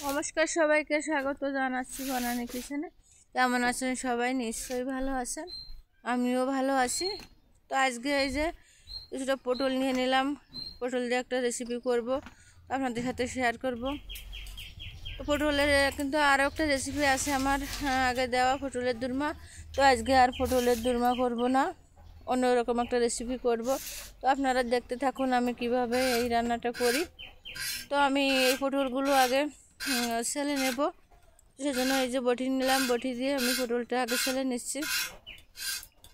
নমস্কার, সবাইকে স্বাগত জানাচ্ছি বনানী কিচেনে। কেমন আছেন সবাই? নিশ্চয়ই ভালো আছেন, আমিও ভালো আছি। তো আজকে এই যে কিছুটা পটল নিয়ে নিলাম, পটল দিয়ে একটা রেসিপি করব, আপনাদের সাথে শেয়ার করব। তো পটলের কিন্তু আরও একটা রেসিপি আছে আমার আগে দেওয়া, পটলের দুর্মা। তো আজকে আর পটলের দুর্মা করব না, অন্যরকম একটা রেসিপি করব। তো আপনারা দেখতে থাকুন আমি কিভাবে এই রান্নাটা করি। তো আমি এই পটলগুলো আগে সেলে নেব, সেজন্য এই যে বটি নিলাম, বটি দিয়ে আমি পটলটা আগে সেলে নিচ্ছি।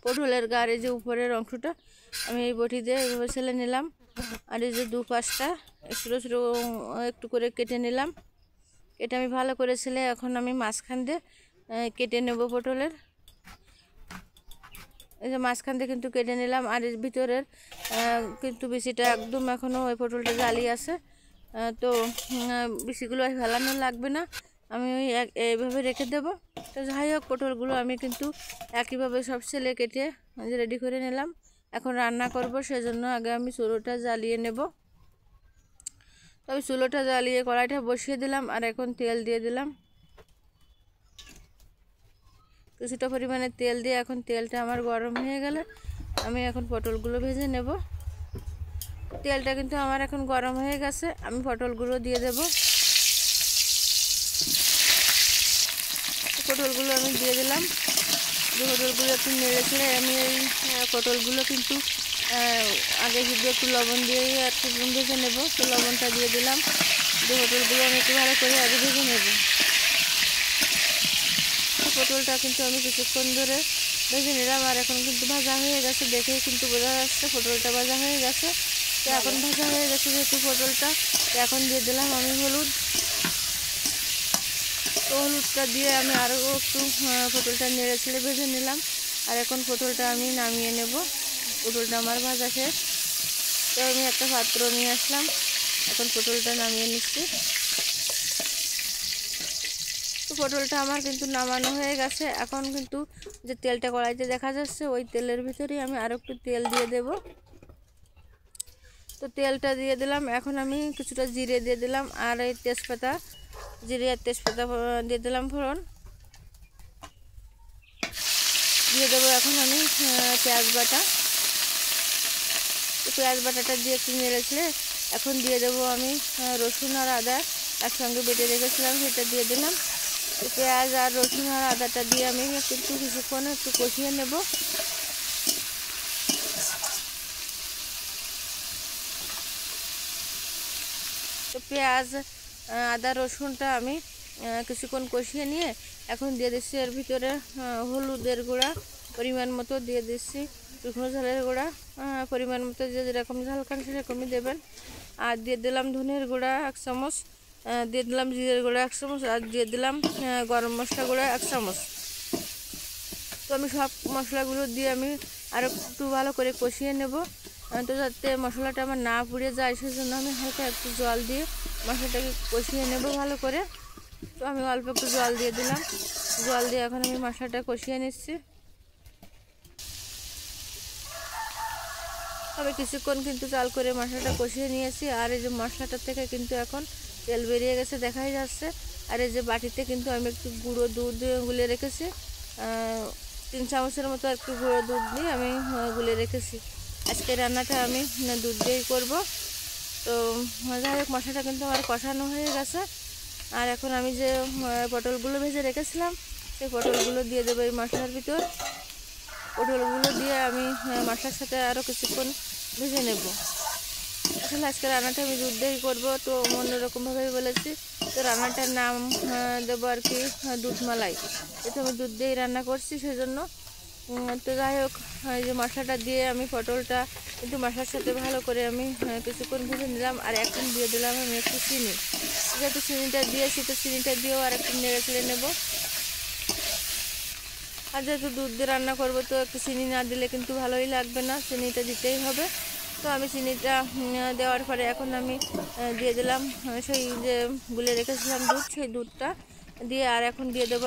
পটলের গায়ে যে উপরের অংশটা আমি এই বটি দিয়ে এইভাবে সেলে নিলাম। আর এই যে দুপাশটা ছোটো ছোটো একটু করে কেটে নিলাম। এটা আমি ভালো করে সেলে এখন আমি মাঝখান দিয়ে কেটে নেব পটলের। এই যে মাঝখান দিয়ে কিন্তু কেটে নিলাম। আর এর ভিতরের কিন্তু বেশিটা একদম এখনও ওই পটলটা জ্বালি আছে, তো বেশিগুলো ফেলানো লাগবে না, আমি ওই এইভাবে রেখে দেব। তো যাই হোক, পটলগুলো আমি কিন্তু একইভাবে সব সেলে কেটে রেডি করে নিলাম। এখন রান্না করব, সেজন্য আগে আমি চুলোটা জ্বালিয়ে নেব। তবে চুলোটা জ্বালিয়ে কড়াইটা বসিয়ে দিলাম, আর এখন তেল দিয়ে দিলাম। কিছুটা পরিমাণে তেল দিয়ে এখন তেলটা আমার গরম হয়ে গেলে আমি এখন পটলগুলো ভেজে নেব। তেলটা কিন্তু আমার এখন গরম হয়ে গেছে, আমি পটলগুলো দিয়ে দেব। পটলগুলো আমি দিয়ে দিলাম। পটলগুলো একটু নেড়ে ছেড়ে আমি এই পটলগুলো কিন্তু আগে শুধু একটু লবণ দিয়েই একটু ভেজে নেব। তো লবণটা দিয়ে দিলাম। পটলগুলো আমি একটু ভালো করে আগে ভেজে নেব। পটলটা কিন্তু আমি কিছুক্ষণ ধরে ভেজে নিলাম, আর এখন কিন্তু ভাজা হয়ে গেছে, দেখেই কিন্তু বোঝা যাচ্ছে পটলটা ভাজা হয়ে গেছে। তো এখন ভাজা হয়ে গেছে যেহেতু পটলটা, এখন দিয়ে দিলাম আমি হলুদ। তো হলুদটা দিয়ে আমি আরও একটু পটলটা নেড়ে ছেড়ে ভেজে নিলাম। আর এখন পটলটা আমি নামিয়ে নেব। পটলটা আমার ভাজা শেষ। তো আমি একটা পাত্র নিয়ে আসলাম, এখন পটলটা নামিয়ে নিচ্ছি। তো পটলটা আমার কিন্তু নামানো হয়ে গেছে। এখন কিন্তু যে তেলটা কড়াইতে দেখা যাচ্ছে, ওই তেলের ভিতরেই আমি আরও একটু তেল দিয়ে দেব। তো তেলটা দিয়ে দিলাম। এখন আমি কিছুটা জিরে দিয়ে দিলাম, আর এই তেজপাতা, জিরে আর তেজপাতা দিয়ে দিলাম ফোড়ন দিয়ে দেবো। এখন আমি পেঁয়াজ বাটা, তো পেঁয়াজ বাটাটা দিয়ে একটু নেড়েছিলে এখন দিয়ে দেবো আমি রসুন আর আদা একসঙ্গে বেটে রেখেছিলাম, সেটা দিয়ে দিলাম। তো পেঁয়াজ আর রসুন আর আদাটা দিয়ে আমি কিন্তু কিছুক্ষণ একটু কষিয়ে নেব। তো পেঁয়াজ আদা রসুনটা আমি কিছুক্ষণ কষিয়ে নিয়ে এখন দিয়ে দিচ্ছি এর ভিতরে হলুদের গুঁড়া পরিমাণ মতো দিয়ে দিচ্ছি, শুকনো ঝালের গুঁড়া পরিমাণ মতো, যে যেরকম ঝাল খান সেরকমই দেবেন। আর দিয়ে দিলাম ধনের গুঁড়া 1 চামচ, দিয়ে দিলাম জিরের গুঁড়া 1 চামচ, আর দিয়ে দিলাম গরম মশলা গুঁড়া 1 চামচ। তো আমি সব মশলাগুলো দিয়ে আমি আর একটু ভালো করে কষিয়ে নেব। তো যাতে মশলাটা আমার না পুড়ে যায়, সেজন্য আমি হালকা একটু জল দিয়ে মশলাটাকে কষিয়ে নেব ভালো করে। তো আমি অল্প একটু জল দিয়ে দিলাম। জল দিয়ে এখন আমি মশলাটা কষিয়ে নিচ্ছি। তবে কিছুক্ষণ কিন্তু চাল করে মশলাটা কষিয়ে নিয়েছি। আর এই যে মশলাটা থেকে কিন্তু এখন তেল বেরিয়ে গেছে, দেখাই যাচ্ছে। আর এই যে বাটিতে কিন্তু আমি একটু গুঁড়ো দুধ গুলে রেখেছি, 3 চামচের মতো একটু গুঁড়ো দুধ দিয়ে আমি গুলে রেখেছি। আজকে রান্নাটা আমি দুধ দিয়েই করব। তো যাই হোক, মশলাটা কিন্তু আমার কষানো হয়ে গেছে। আর এখন আমি যে পটলগুলো ভেজে রেখেছিলাম, সেই পটলগুলো দিয়ে দেবো এই মশলার ভিতর। পটলগুলো দিয়ে আমি মশলার সাথে আরও কিছুক্ষণ ভেজে নেব। আসলে আজকে রান্নাটা আমি দুধ দিয়েই করবো, তো অন্যরকমভাবেই বলেছি। তো রান্নাটার নাম দেবো আর কি দুধ মালাই। যেহেতু আমি দুধ দিয়েই রান্না করছি সেজন্য। তো যাই হোক, এই যে মশলাটা দিয়ে আমি পটলটা কিন্তু মশলার সাথে ভালো করে আমি কিছুক্ষণ ভেজে নিলাম। আর এখন দিয়ে দিলাম আমি একটু চিনি, যেহেতু চিনিটা দিয়েছি তো চিনিটা দিয়েও আর একটু নেড়ে চেড়ে নেবো। আর যেহেতু দুধ দিয়ে রান্না করবো, তো একটু চিনি না দিলে কিন্তু ভালোই লাগবে না, চিনিটা দিতেই হবে। তো আমি চিনিটা দেওয়ার পরে এখন আমি দিয়ে দিলাম সেই যে গুলে রেখেছিলাম দুধ, সেই দুধটা দিয়ে আর এখন দিয়ে দেবো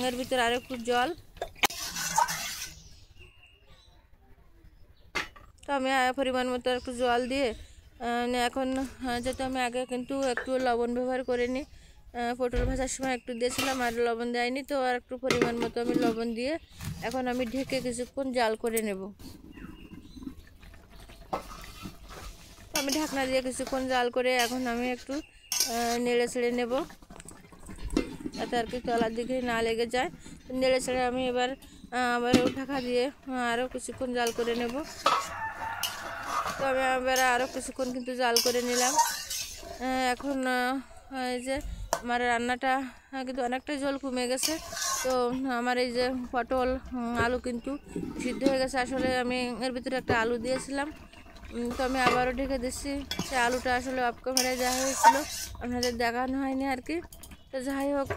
এর ভিতরে আর একটু জল। তো আমি পরিমাণ মতো একটু জল দিয়ে এখন যেহেতু আমি আগে কিন্তু একটু লবণ ব্যবহার করিনি, পটল ভাজার সময় একটু দিয়েছিলাম, আর লবণ দেয়নি, তো আর একটু পরিমাণ মতো আমি লবণ দিয়ে এখন আমি ঢেকে কিছুক্ষণ জাল করে নেব। আমি ঢাকনা দিয়ে কিছুক্ষণ জাল করে এখন আমি একটু নেড়ে ছেড়ে নেব, যাতে আর কি তলার দিকে না লেগে যায়। নেড়ে ছেড়ে আমি এবার আবারও ঢাকা দিয়ে আরও কিছুক্ষণ জাল করে নেব। তো আমি এবার আরও কিছুক্ষণ কিন্তু জাল করে নিলাম। এখন এই যে আমার রান্নাটা কিন্তু অনেকটাই জল কমে গেছে। তো আমার এই যে পটল আলু কিন্তু সিদ্ধ হয়ে গেছে। আসলে আমি এর ভিতরে একটা আলু দিয়েছিলাম, তো আমি আবারও ঢেকে দিচ্ছি। সে আলুটা আসলে অফ ক্যামেরায় দেওয়া হয়েছিল, আপনাদের দেখানো হয়নি আর কি। তো যাই হোক,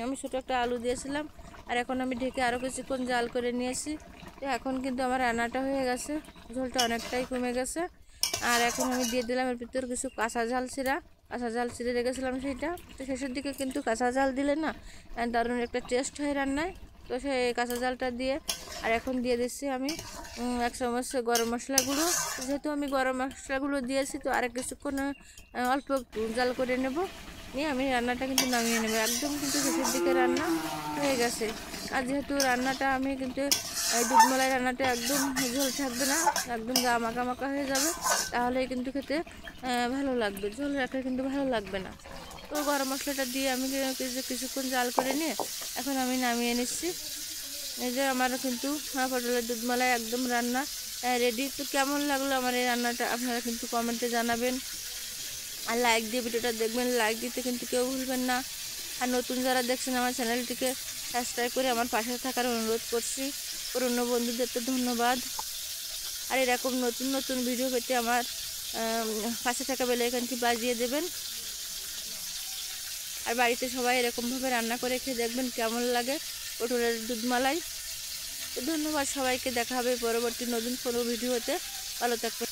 আমি ছোটো একটা আলু দিয়েছিলাম, আর এখন আমি ঢেকে আরও কিছুক্ষণ জাল করে নিয়েছি। তো এখন কিন্তু আমার রান্নাটা হয়ে গেছে, ঝোলটা অনেকটাই কমে গেছে। আর এখন আমি দিয়ে দিলাম এর ভিতর কিছু কাঁচা ঝাল ছিঁড়ে রেখেছিলাম সেইটা। তো শেষের দিকে কিন্তু কাঁচা ঝাল দিলে না দারুণ একটা টেস্ট হয় রান্নায়। তো সেই কাঁচা ঝালটা দিয়ে আর এখন দিয়ে দিচ্ছি আমি 1 চামচ গরম মশলা গুঁড়ো। যেহেতু আমি গরম মশলাগুলো দিয়েছি, তো আর কিছুক্ষণ অল্প একটু জাল করে নেব, নিয়ে আমি রান্নাটা কিন্তু নামিয়ে নেব। একদম কিন্তু শেষের দিকে রান্না হয়ে গেছে। আর যেহেতু রান্নাটা আমি কিন্তু দুধমালাই রান্নাটা একদম ঝোল থাকবে না, একদম গা মাখা মাখা হয়ে যাবে, তাহলে কিন্তু খেতে ভালো লাগবে। ঝোল রাখলে কিন্তু ভালো লাগবে না। তো গরম মশলাটা দিয়ে আমি কিছুক্ষণ জাল করে নিয়ে এখন আমি নামিয়ে নিচ্ছি। এই যে আমার কিন্তু পটলের দুধমালাই একদম রান্না রেডি। তো কেমন লাগলো আমার এই রান্নাটা আপনারা কিন্তু কমেন্টে জানাবেন, আর লাইক দিয়ে ভিডিওটা দেখবেন। লাইক দিতে কিন্তু কেউ ভুলবেন না। আর নতুন যারা দেখছেন আমার চ্যানেলটিকে সাবস্ক্রাইব করে আমার পাশে থাকার অনুরোধ করছি। পুরনো বন্ধুদের তো ধন্যবাদ। আর এরকম নতুন নতুন ভিডিও পেতে আমার পাশে থাকা বেল আইকনটি বাজিয়ে দেবেন। আর বাড়িতে সবাই এরকমভাবে রান্না করে খেয়ে দেখবেন কেমন লাগে পটলের দুধমালাই। তো ধন্যবাদ সবাইকে, দেখা হবে পরবর্তী নতুন কোনো ভিডিওতে। ভালো থাকবেন।